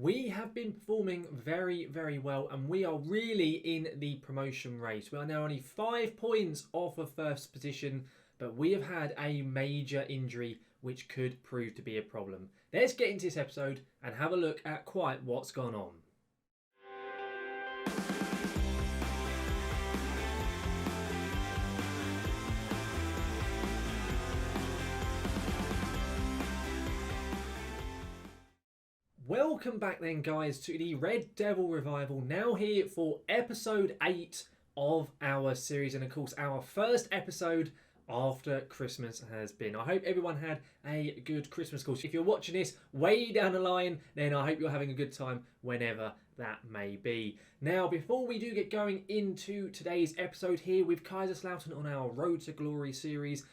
We have been performing very, very well, and we are really in the promotion race. We are now only 5 points off of first position, but we have had a major injury which could prove to be a problem. Let's get into this episode and have a look at quite what's gone on. Welcome back then, guys, to the Red Devil Revival, now here for episode 8 of our series, and of course our first episode after Christmas has been. I hope everyone had a good Christmas course. If you're watching this way down the line, then I hope you're having a good time whenever that may be. Now, before we do get going into today's episode here with Kaiserslautern on our Road to Glory series,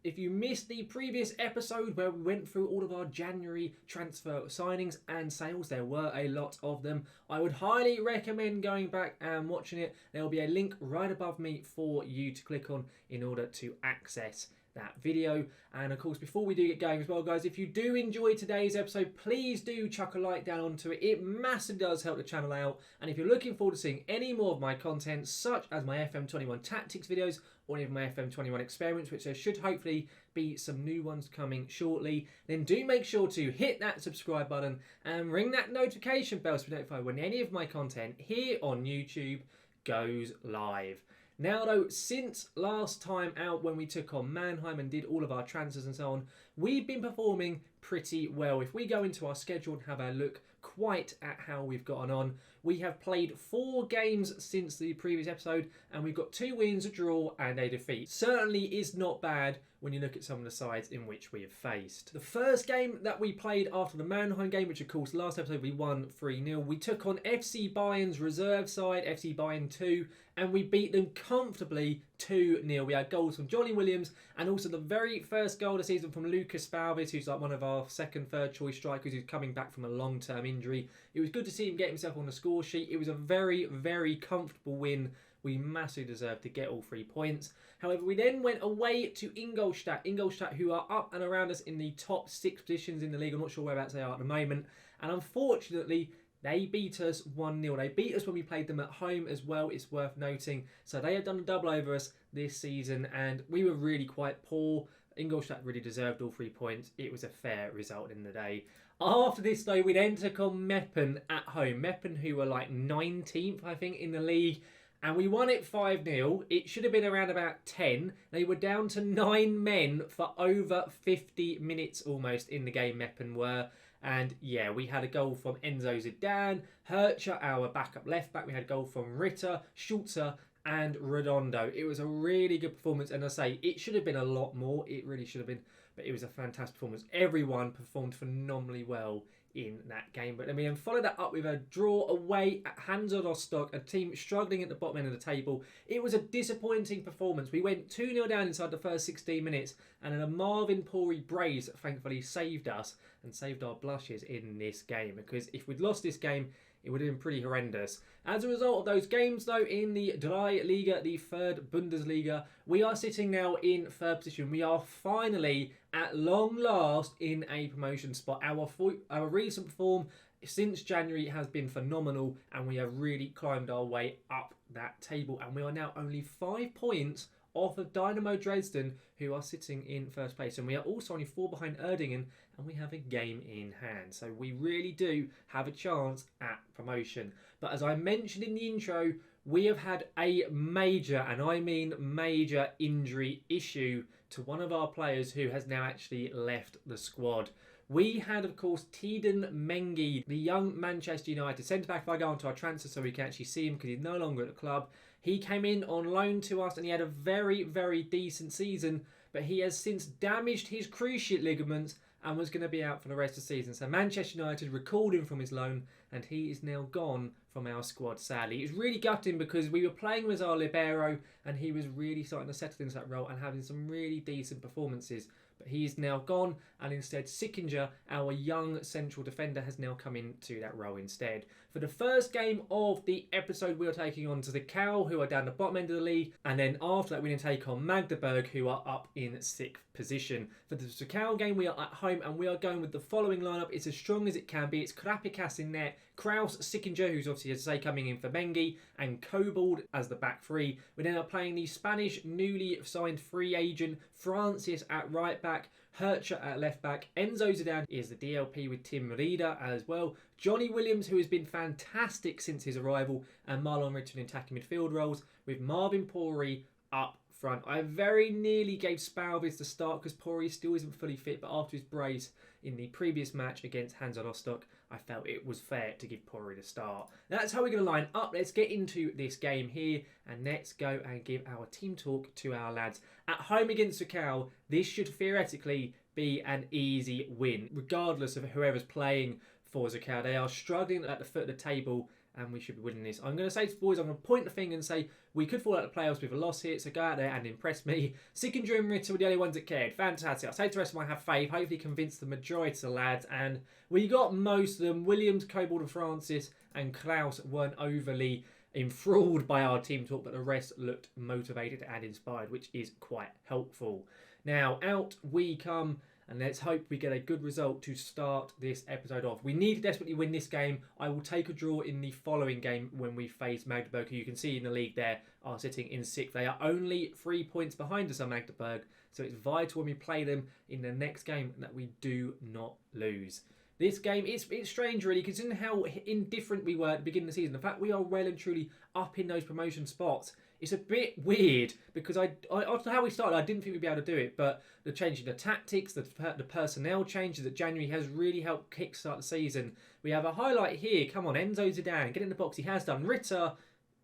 if you missed the previous episode where we went through all of our January transfer signings and sales, there were a lot of them, I would highly recommend going back and watching it. There will be a link right above me for you to click on in order to access that video. And of course, before we do get going as well, guys, if you do enjoy today's episode, please do chuck a like down onto it. It massively does help the channel out. And if you're looking forward to seeing any more of my content, such as my FM21 tactics videos or any of my FM21 experiments, which there should hopefully be some new ones coming shortly, then do make sure to hit that subscribe button and ring that notification bell to be notified when any of my content here on YouTube goes live. Now though, since last time out when we took on Mannheim and did all of our transfers and so on, we've been performing pretty well. If we go into our schedule and have a look quite at how we've gotten on, we have played 4 games since the previous episode and we've got 2 wins, a draw and a defeat. Certainly is not bad when you look at some of the sides in which we have faced. The first game that we played after the Mannheim game, which of course last episode we won 3-0, we took on FC Bayern's reserve side, FC Bayern 2, and we beat them comfortably 2-0. We had goals from Johnny Williams and also the very first goal of the season from Lucas Falvis, who's like one of our second, third choice strikers who's coming back from a long-term injury. It was good to see him get himself on the score sheet. It was a very, very comfortable win. We massively deserved to get all 3 points. However, we then went away to Ingolstadt. Ingolstadt, who are up and around us in the top 6 positions in the league. I'm not sure whereabouts they are at the moment. And unfortunately, they beat us 1-0. They beat us when we played them at home as well, it's worth noting. So they have done a double over us this season and we were really quite poor. Ingolstadt really deserved all 3 points. It was a fair result in the day. After this though, we then took on Meppen at home. Meppen, who were like 19th, I think, in the league. And we won it 5-0. It should have been around about 10. They were down to 9 men for over 50 minutes almost in the game, Meppen were. And yeah, we had a goal from Enzo Zidane, Hercher, our backup left back. We had a goal from Ritter, Schulze and Redondo. It was a really good performance. And I say, it should have been a lot more. It really should have been. But it was a fantastic performance. Everyone performed phenomenally well in that game. But then we followed that up with a draw away at Hansa Rostock, a team struggling at the bottom end of the table. It was a disappointing performance. We went 2-0 down inside the first 16 minutes and then a Marvin Pori brace thankfully saved us and saved our blushes in this game, because if we'd lost this game, it would have been pretty horrendous. As a result of those games, though, in the Drei Liga, the 3rd Bundesliga, we are sitting now in 3rd position. We are finally, at long last, in a promotion spot. Our recent form since January has been phenomenal, and we have really climbed our way up that table. And we are now only 5 points off of Dynamo Dresden, who are sitting in 1st place. And we are also only 4 behind Erdingen, and we have a game in hand. So we really do have a chance at promotion. But as I mentioned in the intro, we have had a major, and I mean major, injury issue to one of our players who has now actually left the squad. We had, of course, Tiden Mengi, the young Manchester United centre-back. If I go onto our transfer so we can actually see him because he's no longer at the club. He came in on loan to us and he had a very, very decent season, but he has since damaged his cruciate ligaments and was going to be out for the rest of the season. So Manchester United recalled him from his loan and he is now gone from our squad, sadly. It was really gutting because we were playing with our libero and he was really starting to settle into that role and having some really decent performances. But he is now gone, and instead Sickinger, our young central defender, has now come into that role instead. For the first game of the episode, we are taking on Zwickau, who are down the bottom end of the league, and then after that we then take on Magdeburg, who are up in 6th position. For the Zwickau game, we are at home and we are going with the following lineup. It's as strong as it can be. It's Krapikas in net, Kraus, Sickinger, who's obviously, as I say, coming in for Mengi, and Kobold as the back three. We then are playing the Spanish newly signed free agent Francis at right back, Hercher at left back, Enzo Zidane is the DLP with Tim Rieder as well, Johnny Williams, who has been fantastic since his arrival, and Marlon Ritter in attacking midfield roles, with Marvin Pori up front. I very nearly gave Spalvis the start because Pori still isn't fully fit, but after his brace in the previous match against Hansa Rostock, I felt it was fair to give Pori the start. That's how we're going to line up. Let's get into this game here and let's go and give our team talk to our lads. At home against Zwickau, this should theoretically be an easy win, regardless of whoever's playing for Zwickau. They are struggling at the foot of the table and we should be winning this. I'm going to say to the boys, I'm going to point the finger and say we could fall out of the playoffs with a loss here, so go out there and impress me. Sickinger and Ritter were the only ones that cared. Fantastic. I'll say to the rest of them I have faith. Hopefully convince the majority of the lads, and we got most of them. Williams, Kobold and Francis and Klaus weren't overly enthralled by our team talk, but the rest looked motivated and inspired, which is quite helpful. Now, out we come. And let's hope we get a good result to start this episode off. We need to desperately win this game. I will take a draw in the following game when we face Magdeburg, who you can see in the league there are sitting in 6th. They are only 3 points behind us on Magdeburg. So it's vital when we play them in the next game that we do not lose. This game, it's strange really, considering how indifferent we were at the beginning of the season. The fact we are well and truly up in those promotion spots, it's a bit weird because after how we started, I didn't think we'd be able to do it. But the change in the tactics, the personnel changes that January has really helped kickstart the season. We have a highlight here. Come on, Enzo Zidane, get in the box. He has done. Ritter,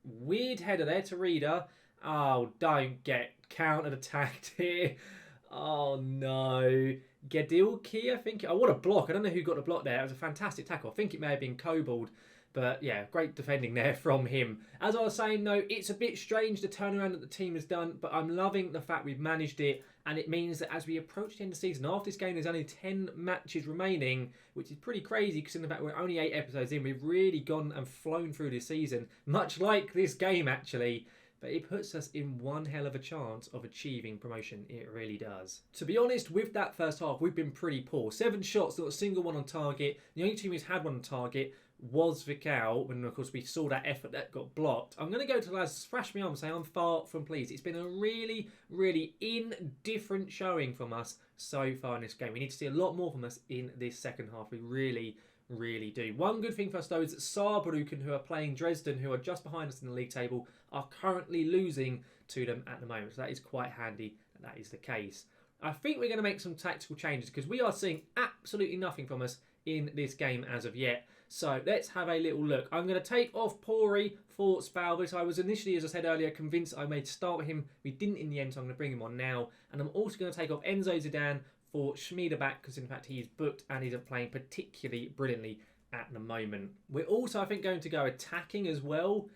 weird header there to Rieder. Oh, don't get counter-attacked here. Oh, no. Gedilki, I think. Oh, what a block. I don't know who got the block there. It was a fantastic tackle. I think it may have been Kobold. But yeah, great defending there from him. As I was saying, though, it's a bit strange the turnaround that the team has done, but I'm loving the fact we've managed it, and it means that as we approach the end of the season, after this game, there's only 10 matches remaining, which is pretty crazy because in the fact we're only 8 episodes in, we've really gone and flown through this season, much like this game, actually. But it puts us in one hell of a chance of achieving promotion. It really does. To be honest, with that first half, we've been pretty poor. 7 shots, not a single one on target. The only team who's had one on target was Zwickau, when of course we saw that effort that got blocked. I'm going to go to the lads, thrash me on and say I'm far from pleased. It's been a really, really indifferent showing from us so far in this game. We need to see a lot more from us in this second half. We really do. One good thing for us though is that Saarbrücken, who are playing Dresden, who are just behind us in the league table, are currently losing to them at the moment. So that is quite handy that is the case. I think we're going to make some tactical changes because we are seeing absolutely nothing from us in this game as of yet. So let's have a little look. I'm going to take off Pori for Spalvis. I was initially, as I said earlier, convinced I may start with him. We didn't in the end, so I'm going to bring him on now. And I'm also going to take off Enzo Zidane for Schmieder back because in fact he's booked and isn't playing particularly brilliantly at the moment. We're also, I think, going to go attacking as well.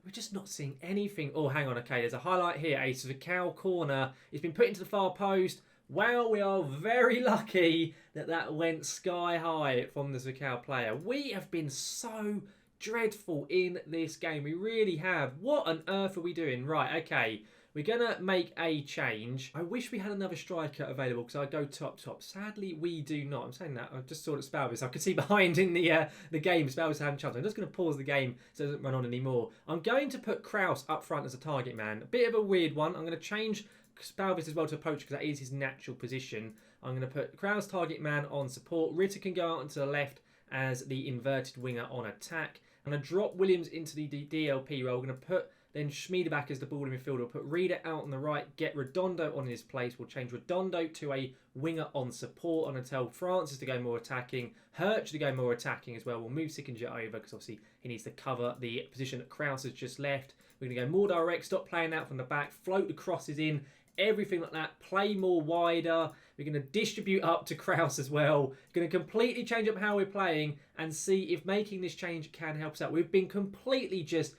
We're just not seeing anything. Oh, hang on. Okay, there's a highlight here. A Zwickau corner. It's been put into the far post. Well, we are very lucky that that went sky high from the Zwickau player. We have been so dreadful in this game. We really have. What on earth are we doing? Right, okay. We're going to make a change. I wish we had another striker available because I'd go top. Sadly, we do not. I'm saying that. I just saw it Spalvis. I could see behind in the game. Spalvis had a chance. I'm just going to pause the game so it doesn't run on anymore. I'm going to put Kraus up front as a target man. A bit of a weird one. I'm going to change Spalvis as well to approach because that is his natural position. I'm going to put Kraus target man on support. Ritter can go out onto the left as the inverted winger on attack. I'm going to drop Williams into the DLP role. I'm going to put then Schmieder back as the ball in midfield. We'll put Rieder out on the right, get Redondo on his place. We'll change Redondo to a winger on support. I'm going to tell Francis to go more attacking, Herch to go more attacking as well. We'll move Sickinger over because obviously he needs to cover the position that Kraus has just left. We're going to go more direct, stop playing out from the back, float the crosses in, everything like that, play more wider. We're going to distribute up to Kraus as well. Going to completely change up how we're playing and see if making this change can help us out. We've been completely just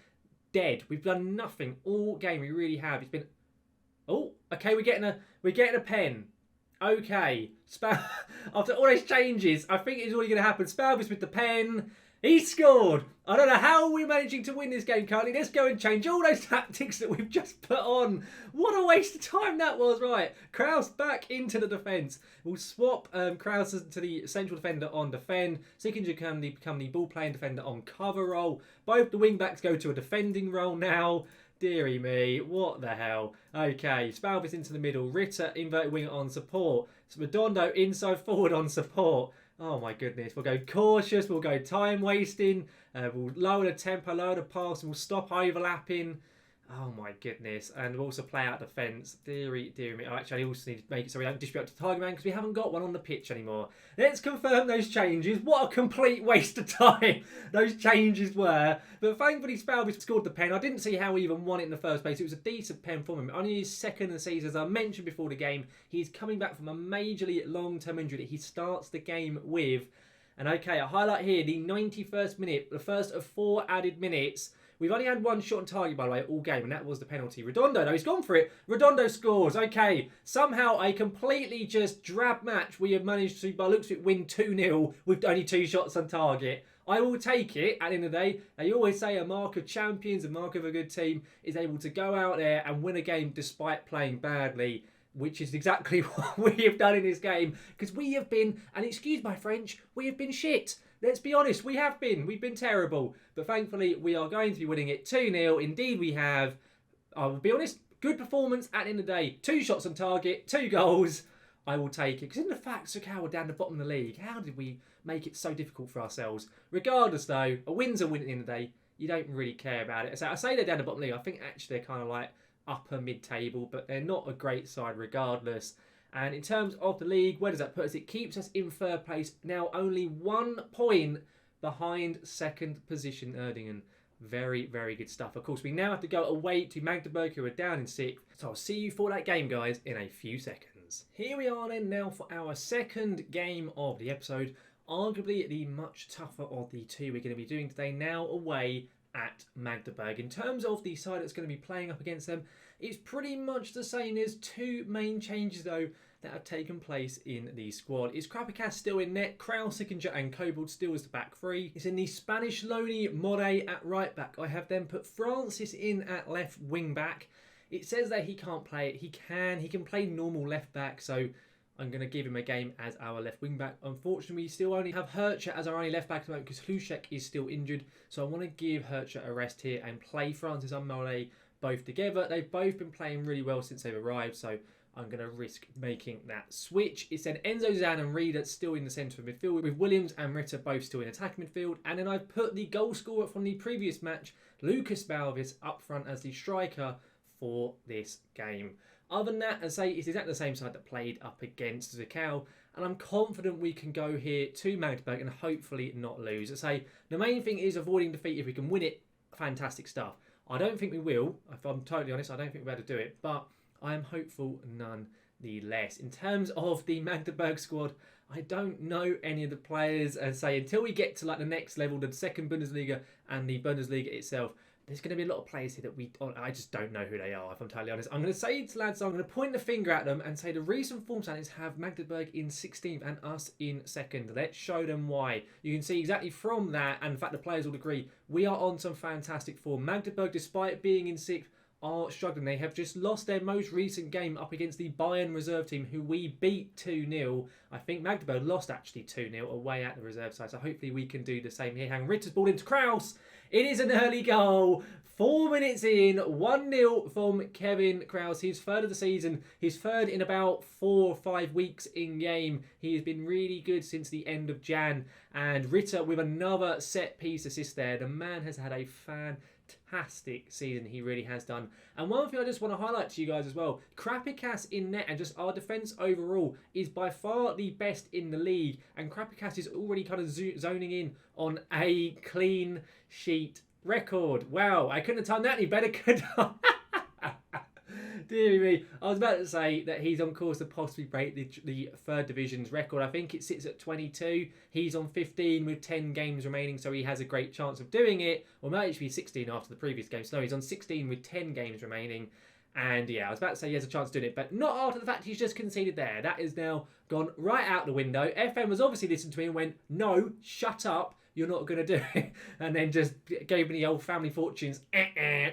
dead. We've done nothing all game. We really have. It's been... Oh, okay, we're getting a pen. Okay. After all those changes, I think it's already going to happen. Spalvis with the pen. He scored. I don't know how we're managing to win this game currently. Let's go and change all those tactics that we've just put on. What a waste of time that was. Right, Kraus back into the defence. We'll swap Kraus to the central defender on defend. Sickinger can become the ball-playing defender on cover role. Both the wing-backs go to a defending role now. Deary me, what the hell? Okay, Spalvis into the middle. Ritter, inverted winger on support. Redondo inside forward on support. Oh my goodness, we'll go cautious, we'll go time wasting, we'll lower the tempo, lower the pass, and we'll stop overlapping. Oh my goodness, and we'll also play out defence. Deary me. Oh, actually, I also need to make it so we don't distribute to target man because we haven't got one on the pitch anymore. Let's confirm those changes. What a complete waste of time those changes were. But thankfully, Spalvis scored the pen. I didn't see how he even won it in the first place. It was a decent pen for him. Only his second of the season, as I mentioned before the game. He's coming back from a majorly long-term injury that he starts the game with. And okay, a highlight here, the 91st minute, the first of 4 added minutes. We've only had one shot on target, by the way, all game, and that was the penalty. Redondo, no, he's gone for it. Redondo scores. Okay, somehow a completely just drab match. We have managed to, by the looks of it, win 2-0 with only 2 shots on target. I will take it at the end of the day. They always say a mark of champions, a mark of a good team, is able to go out there and win a game despite playing badly, which is exactly what we have done in this game. Because we have been, and excuse my French, we have been shit. Let's be honest, we have been. We've been terrible. But thankfully, we are going to be winning it 2-0. Indeed, we have. I will be honest, good performance at the end of the day. 2 shots on target, 2 goals. I will take it. Because in the fact, Zwickau were down the bottom of the league. How did we make it so difficult for ourselves? Regardless, though, a win's a win at the end of the day. You don't really care about it. So I say they're down the bottom of the league. I think actually they're kind of like upper mid-table. But they're not a great side regardless. And in terms of the league, where does that put us? It keeps us in 3rd place, now only 1 point behind 2nd position Erdingen. Very, very good stuff. Of course, we now have to go away to Magdeburg, who are down in 6th. So I'll see you for that game, guys, in a few seconds. Here we are then now for our 2nd game of the episode. Arguably the much tougher of the 2 we're going to be doing today, now away at Magdeburg. In terms of the side that's going to be playing up against them, it's pretty much the same. There's 2 main changes though that have taken place in the squad. Is Krapikas still in net? Kraus, Sickinger and Kobold still as the back 3. It's in the Spanish loanee More at right back. I have then put Francis in at left wing back. It says that he can't play it. He can play normal left back, so I'm going to give him a game as our left wing back. Unfortunately, we still only have Hercher as our only left back at the moment because Hlushek is still injured. So I want to give Hercher a rest here and play Francis and Mole both together. They've both been playing really well since they've arrived, so I'm going to risk making that switch. It's then Enzo Zan and Reeder still in the centre of midfield, with Williams and Ritter both still in attacking midfield. And then I've put the goal scorer from the previous match, Lucas Balvis, up front as the striker for this game. Other than that, as I say, it's exactly the same side that played up against Zwickau, and I'm confident we can go here to Magdeburg and hopefully not lose. As I say, the main thing is avoiding defeat. If we can win it, fantastic stuff. I don't think we will. If I'm totally honest, I don't think we'll be able to do it, but I am hopeful nonetheless. In terms of the Magdeburg squad, I don't know any of the players. As I say, until we get to like the next level, the 2nd Bundesliga and the Bundesliga itself, there's going to be a lot of players here that I just don't know who they are, if I'm totally honest. I'm going to say to lads, I'm going to point the finger at them and say the recent form standings have Magdeburg in 16th and us in 2nd. Let's show them why. You can see exactly from that, and in fact the players will agree, we are on some fantastic form. Magdeburg, despite being in 6th, are struggling. They have just lost their most recent game up against the Bayern reserve team, who we beat 2-0. I think Magdeburg lost actually 2-0 away at the reserve side, so hopefully we can do the same here. Hang Ritter's ball into Kraus. It is an early goal. 4 minutes in, 1-0 from Kevin Kraus. His 3rd of the season. His 3rd in about 4 or 5 weeks in game. He has been really good since the end of Jan. And Ritter with another set piece assist there. The man has had a fantastic season, he really has done. And one thing I just want to highlight to you guys as well, Krapikas in net and just our defence overall is by far the best in the league, and Krapikas is already kind of zoning in on a clean sheet record. Wow, I couldn't have done that any better, could I? Dear me. I was about to say that he's on course to possibly break the 3rd division's record. I think it sits at 22. He's on 15 with 10 games remaining, so he has a great chance of doing it. Or might actually be 16 after the previous game. So no, he's on 16 with 10 games remaining. And yeah, I was about to say he has a chance of doing it, but not after the fact he's just conceded there. That is now gone right out the window. FM was obviously listening to me and went, no, shut up. you're not going to do it. And then just gave me the old family fortunes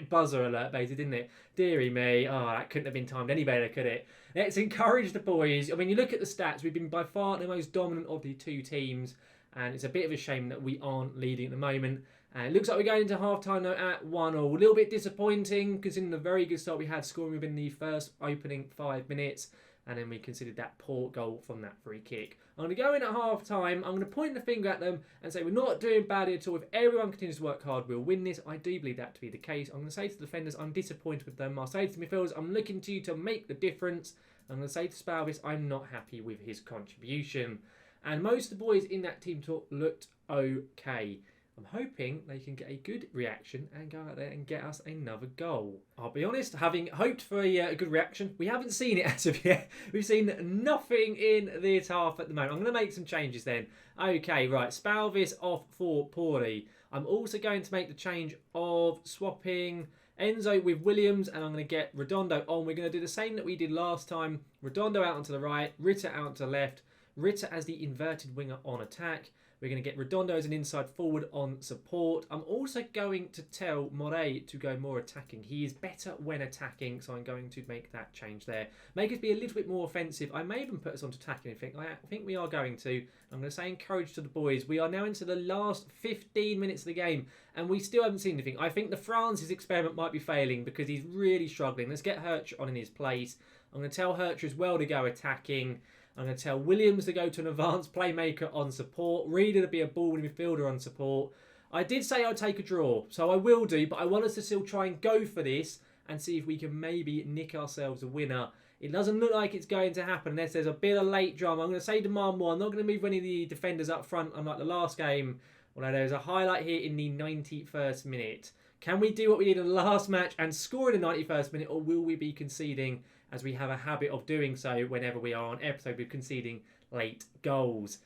buzzer alert, basically, didn't it? Deary me. Oh, that couldn't have been timed any better, could it? Let's encourage the boys. I mean, you look at the stats, we've been by far the most dominant of the two teams, and it's a bit of a shame that we aren't leading at the moment. And it looks like we're going into half-time now at 1-1. A little bit disappointing, considering the very good start we had, scoring within the first opening 5 minutes. And then we considered that poor goal from that free kick. I'm going to go in at half-time. I'm going to point the finger at them and say we're not doing badly at all. If everyone continues to work hard, we'll win this. I do believe that to be the case. I'm going to say to the defenders, I'm disappointed with them. I'll say to the midfielders, I'm looking to you to make the difference. I'm going to say to Spalvis, I'm not happy with his contribution. And most of the boys in that team talk looked okay. I'm hoping they can get a good reaction and go out there and get us another goal. I'll be honest, having hoped for a good reaction, we haven't seen it as of yet. We've seen nothing in this half at the moment. I'm going to make some changes then. Okay, right, Spalvis off for Pori. I'm also going to make the change of swapping Enzo with Williams, and I'm going to get Redondo on. We're going to do the same that we did last time. Redondo out onto the right, Ritter out to the left, Ritter as the inverted winger on attack. We're going to get Redondo as an inside forward on support. I'm also going to tell Moret to go more attacking. He is better when attacking, so I'm going to make that change there. Make us be a little bit more offensive. I may even put us onto attacking. I think we are going to. I'm going to say encourage to the boys. We are now into the last 15 minutes of the game, and we still haven't seen anything. I think the Francis experiment might be failing because he's really struggling. Let's get Hertz on in his place. I'm going to tell Hertz as well to go attacking. I'm going to tell Williams to go to an advanced playmaker on support. Reader to be a ball-winning midfielder on support. I did say I'd take a draw, so I will do, but I want us to still try and go for this and see if we can maybe nick ourselves a winner. It doesn't look like it's going to happen unless there's a bit of late drama. I'm going to say demand more. I'm not going to move any of the defenders up front unlike the last game, although there's a highlight here in the 91st minute. Can we do what we did in the last match and score in the 91st minute, or will we be conceding, as we have a habit of doing so whenever we are on episode with conceding late goals?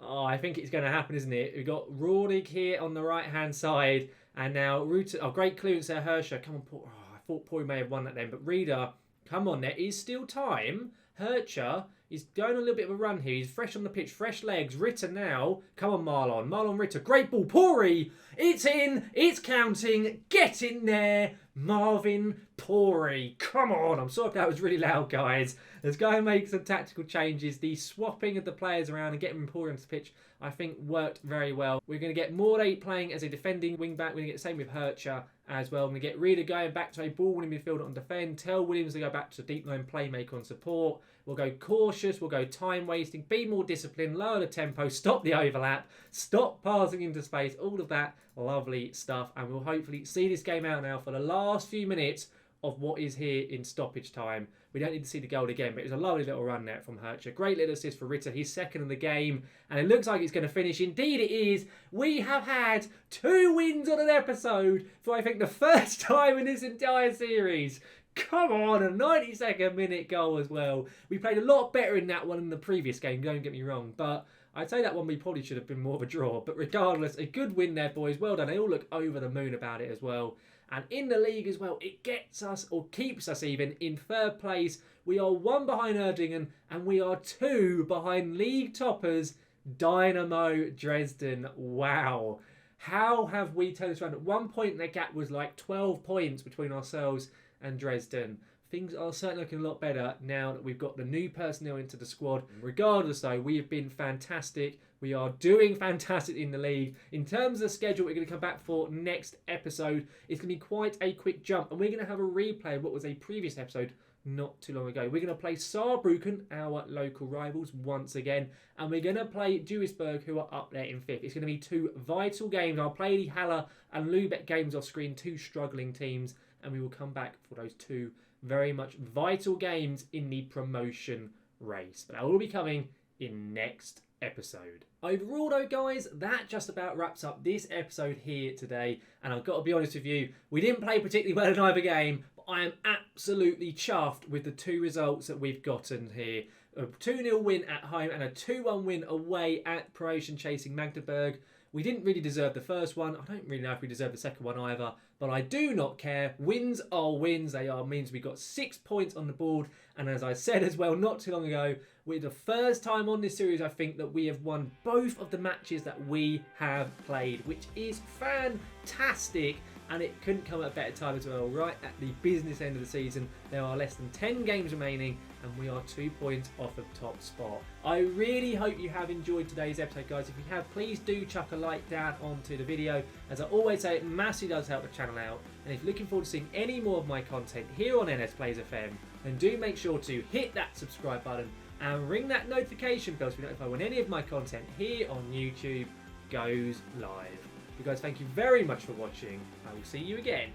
Oh, I think it's going to happen, isn't it? We've got Rohrig here on the right-hand side, and now Ruta. Oh, great clearance there, Hirscher. Come on, Paul. Oh, I thought Paul may have won that then, but Reader, come on, there is still time. Hirscher is going a little bit of a run here. He's fresh on the pitch, fresh legs. Ritter now. Come on, Marlon. Marlon Ritter. Great ball. Pori. It's in. It's counting. Get in there. Marvin Pori. Come on. I'm sorry if that was really loud, guys. Let's go and make some tactical changes. The swapping of the players around and getting Pori onto the pitch, I think, worked very well. We're going to get Morey playing as a defending wing-back. We're going to get the same with Hertzer as well. We're going to get Reader going back to a ball-winning midfielder on defend. Tell Williams to go back to a deep-line playmaker on support. We'll go cautious. We'll go time-wasting. Be more disciplined. Lower the tempo. Stop the overlap. Stop passing into space. All of that lovely stuff. And we'll hopefully see this game out now for the last few minutes of what is here in stoppage time. We don't need to see the goal again, but it was a lovely little run there from Hertzer. Great little assist for Ritter. He's second in the game, and it looks like it's going to finish. Indeed it is. We have had 2 wins on an episode for, I think, the first time in this entire series. Come on, a 92nd minute goal as well. We played a lot better in that one than the previous game, don't get me wrong, but I'd say that one we probably should have been more of a draw. But regardless, a good win there, boys. Well done. They all look over the moon about it as well. And in the league as well, it gets us, or keeps us even, in third place. We are 1 behind Erdingen, and we are 2 behind league toppers Dynamo Dresden. Wow. How have we turned this around? At one point, the gap was like 12 points between ourselves and Dresden. Things are certainly looking a lot better now that we've got the new personnel into the squad. Regardless, though, we have been fantastic. We are doing fantastic in the league. In terms of the schedule, we're going to come back for next episode. It's going to be quite a quick jump, and we're going to have a replay of what was a previous episode not too long ago. We're going to play Saarbrücken, our local rivals, once again, and we're going to play Duisburg, who are up there in 5th. It's going to be 2 vital games. I'll play the Halle and Lübeck games off screen, 2 struggling teams, and we will come back for those 2 very much vital games in the promotion race. But that will be coming in next episode. Overall though, guys, that just about wraps up this episode here today, and I've got to be honest with you, we didn't play particularly well in either game, but I am absolutely chuffed with the 2 results that we've gotten here. A 2-0 win at home and a 2-1 win away at promotion chasing Magdeburg. We didn't really deserve the first one. I don't really know if we deserve the second one either, but I do not care. Wins are wins. They are means we got 6 points on the board. And as I said as well not too long ago, we're the first time on this series, I think, that we have won both of the matches that we have played, which is fantastic. And it couldn't come at a better time as well. Right at the business end of the season, there are less than 10 games remaining, and we are 2 points off of top spot. I really hope you have enjoyed today's episode, guys. If you have, please do chuck a like down onto the video. As I always say, it massively does help the channel out. And if you're looking forward to seeing any more of my content here on NS Plays FM, then do make sure to hit that subscribe button and ring that notification bell to be notified when any of my content here on YouTube goes live. You guys, thank you very much for watching. I will see you again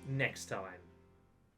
next time.